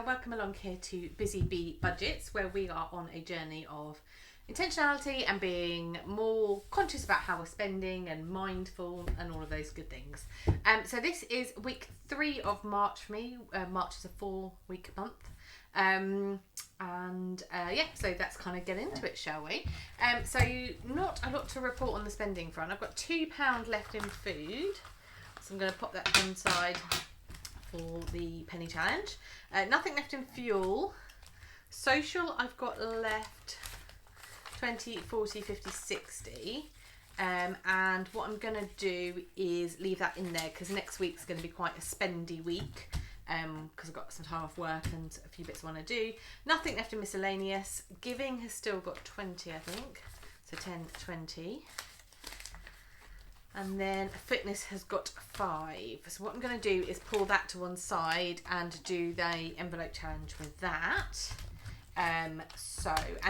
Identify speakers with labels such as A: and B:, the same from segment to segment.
A: welcome along here to Busy Bee Budgets, where we are on a journey of intentionality and being more conscious about how we're spending and mindful and all of those good things. So this is week 3 of March for me. March is a 4-week month. So let's kind of get into it, shall we? So not a lot to report on the spending front. I've got £2 left in food, so I'm going to pop that to one side for the penny challenge. Nothing left in fuel. Social, I've got left 20, 40, 50, 60. And what I'm going to do is leave that in there because next week's going to be quite a spendy week. Because I've got some time off work and a few bits I want to do. Nothing left in miscellaneous. Giving has still got 20, I think. So 10, 20. And then fitness has got 5. So what I'm going to do is pull that to one side and do the envelope challenge with that. And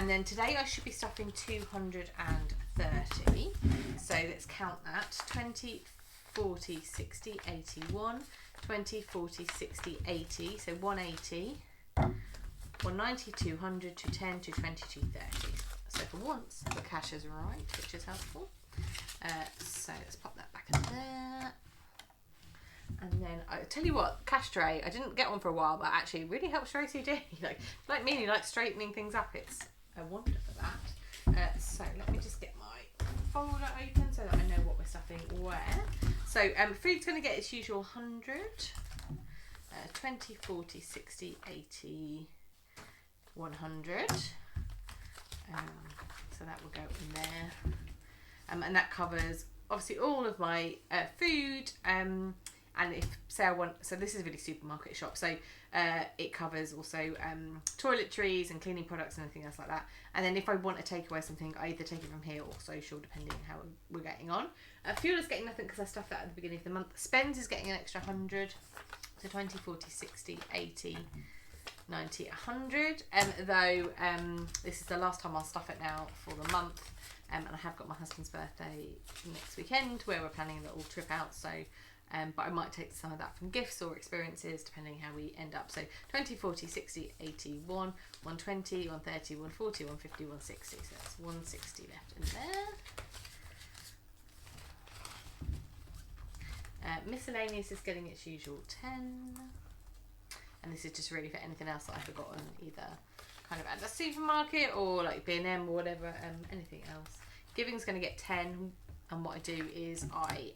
A: then today I should be stuffing 230. So let's count that. 20, 40, 60, 81. 20, 40, 60, 80, so 180, 190, 200, 210, 220, 230. So for once, the cash is right, which is helpful. So let's pop that back in there. And then, I tell you what, cash tray, I didn't get one for a while, but actually it really helps your OCD. Like me, you like straightening things up. It's a wonder for that. So let me just get my folder open so that I know what we're stuffing where. So food's going to get its usual 100, 20, 40, 60, 80, 100. So that will go in there. And that covers obviously all of my food. And if say I want, so this is a really supermarket shop, so it covers also toiletries and cleaning products and anything else like that. And then if I want to take away something, I either take it from here or social, depending on how we're getting on. Fuel is getting nothing because I stuffed that at the beginning of the month. Spends is getting an extra 100, so 20, 40, 60, 80, 90, 100. Though this is the last time I'll stuff it now for the month. And I have got my husband's birthday next weekend where we're planning a little trip out, so but I might take some of that from gifts or experiences depending how we end up. So 20, 40, 60, 80, 120, 130, 140, 150, 160. So that's 160 left in there. Miscellaneous is getting its usual 10. And this is just really for anything else that I've forgotten, either kind of at the supermarket or like B&M or whatever, anything else. Giving's going to get 10, and what I do is I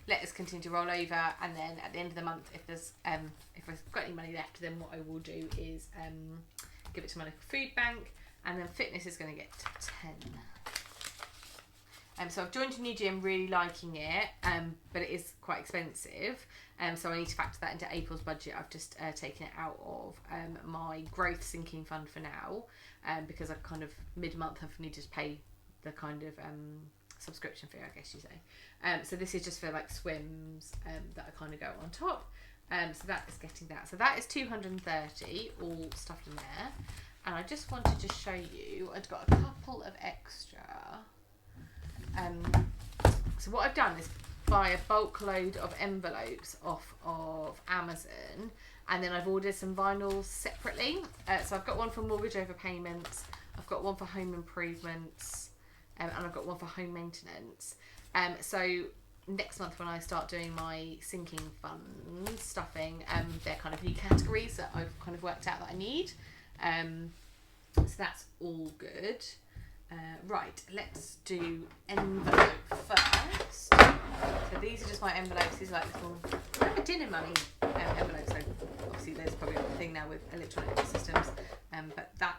A: let us continue to roll over, and then at the end of the month, if there's if I've got any money left, then what I will do is give it to my local food bank, and then fitness is going to get 10. So I've joined a new gym, really liking it, but it is quite expensive, so I need to factor that into April's budget. I've just taken it out of my growth sinking fund for now, because I kind of mid-month have needed to pay the kind of subscription fee, I guess you say. So this is just for like swims that I kind of go on top. So that is getting that. So that is 230 all stuffed in there. And I just wanted to show you, I've got a couple of extra. So what I've done is buy a bulk load of envelopes off of Amazon, and then I've ordered some vinyls separately. So I've got one for mortgage overpayments, I've got one for home improvements, and I've got one for home maintenance. So next month when I start doing my sinking fund stuffing, they're kind of new categories that I've kind of worked out that I need. So that's all good. Right, let's do envelope first. So these are just my envelopes. These are like little dinner money envelopes. So obviously there's probably a thing now with electronic systems, but that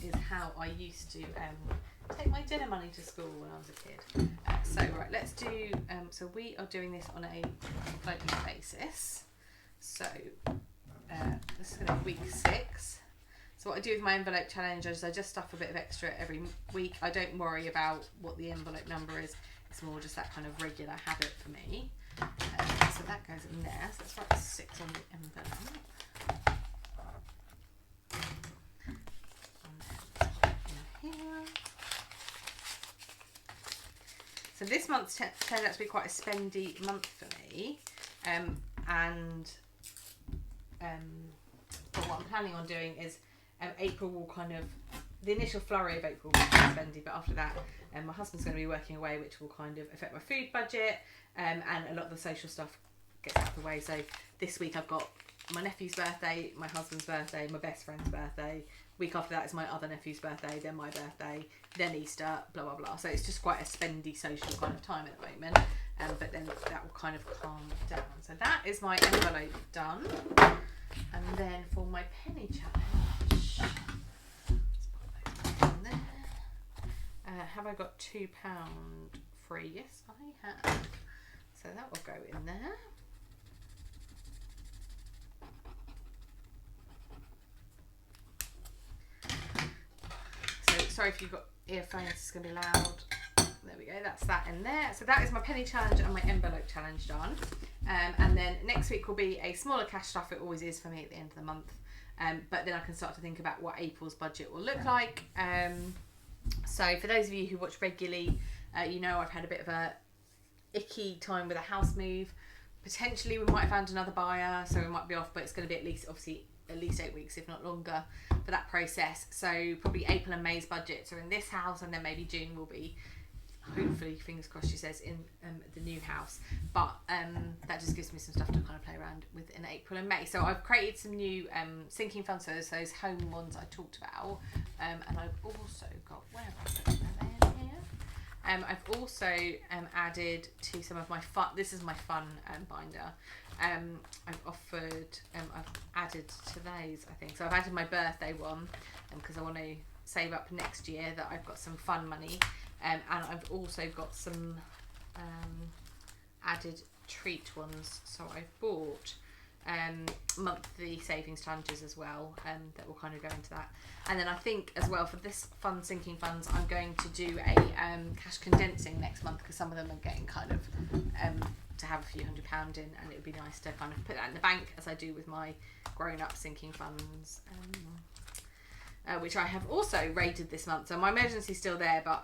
A: is how I used to take my dinner money to school when I was a kid. So right, let's do. So we are doing this on a floating basis. So this is going to be week 6. So what I do with my envelope challenge is I just stuff a bit of extra every week. I don't worry about what the envelope number is. It's more just that kind of regular habit for me. So that goes in there. So let's write 6 on the envelope. And then in here. So this month turned out to be quite a spendy month for me. planning on doing is April will kind of, the initial flurry of April will be spendy, but after that my husband's going to be working away, which will kind of affect my food budget, and a lot of the social stuff gets out of the way. So this week I've got my nephew's birthday, my husband's birthday, my best friend's birthday. Week after that is my other nephew's birthday, then my birthday, then Easter, blah blah blah. So it's just quite a spendy social kind of time at the moment, but then that will kind of calm down. So that is my envelope done. And then for my penny challenge, let's pop those in there. Have I got £2 free? Yes, I have. So that will go in there. So sorry if you've got earphones, it's going to be loud. There we go, that's that in there. So that is my penny challenge and my envelope challenge done. And then next week will be a smaller cash stuff. It always is for me at the end of the month. But then I can start to think about what April's budget will look like. So for those of you who watch regularly, you know I've had a bit of a icky time with a house move. Potentially we might have found another buyer, so we might be off, but it's going to be at least 8 weeks, if not longer, for that process. So probably April and May's budgets are in this house, and then maybe June will be, hopefully, fingers crossed, she says, in the new house. But that just gives me some stuff to kind of play around with in April and May. So I've created some new sinking funds, so those home ones I talked about. And I've also got, where have I put them in here? I've also added to some of my fun, this is my fun binder. I've added to those, I think. So I've added my birthday one because I want to save up next year that I've got some fun money. And I've also got some added treat ones. So I've bought monthly savings challenges as well, that will kind of go into that. And then I think as well for this fun sinking funds, I'm going to do a cash condensing next month, because some of them are getting kind of to have a few £100 in, and it would be nice to kind of put that in the bank as I do with my grown-up sinking funds, which I have also rated this month. So my emergency's still there, but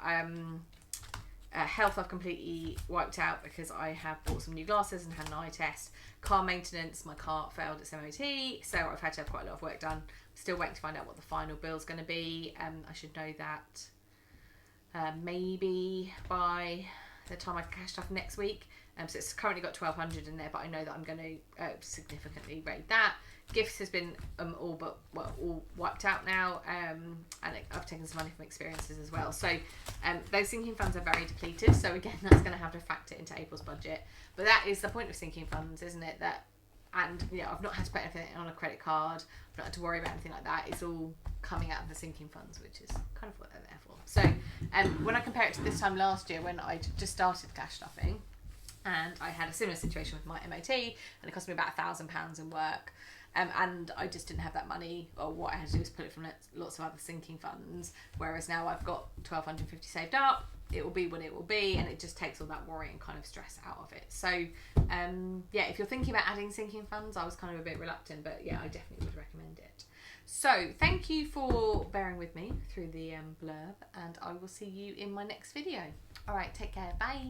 A: health I've completely wiped out because I have bought some new glasses and had an eye test. Car maintenance, my car failed its MOT, so I've had to have quite a lot of work done. Still waiting to find out what the final bill's going to be. I should know that maybe by the time I cash stuff next week. So it's currently got 1,200 in there, but I know that I'm going to significantly raid that. Gifts has been all wiped out now, and I've taken some money from experiences as well. So those sinking funds are very depleted. So again, that's going to have to factor into April's budget. But that is the point of sinking funds, isn't it? And I've not had to put anything on a credit card. I've not had to worry about anything like that. It's all coming out of the sinking funds, which is kind of what they're there for. So when I compare it to this time last year, when I just started cash stuffing, and I had a similar situation with my MOT, and it cost me about £1,000 in work. And I just didn't have that money, or what I had to do was put it from lots of other sinking funds, whereas now I've got £1,250 saved up. It will be what it will be, and it just takes all that worry and kind of stress out of it. So yeah, if you're thinking about adding sinking funds, I was kind of a bit reluctant, but yeah, I definitely would recommend it. So thank you for bearing with me through the blurb, and I will see you in my next video. All right, take care, bye.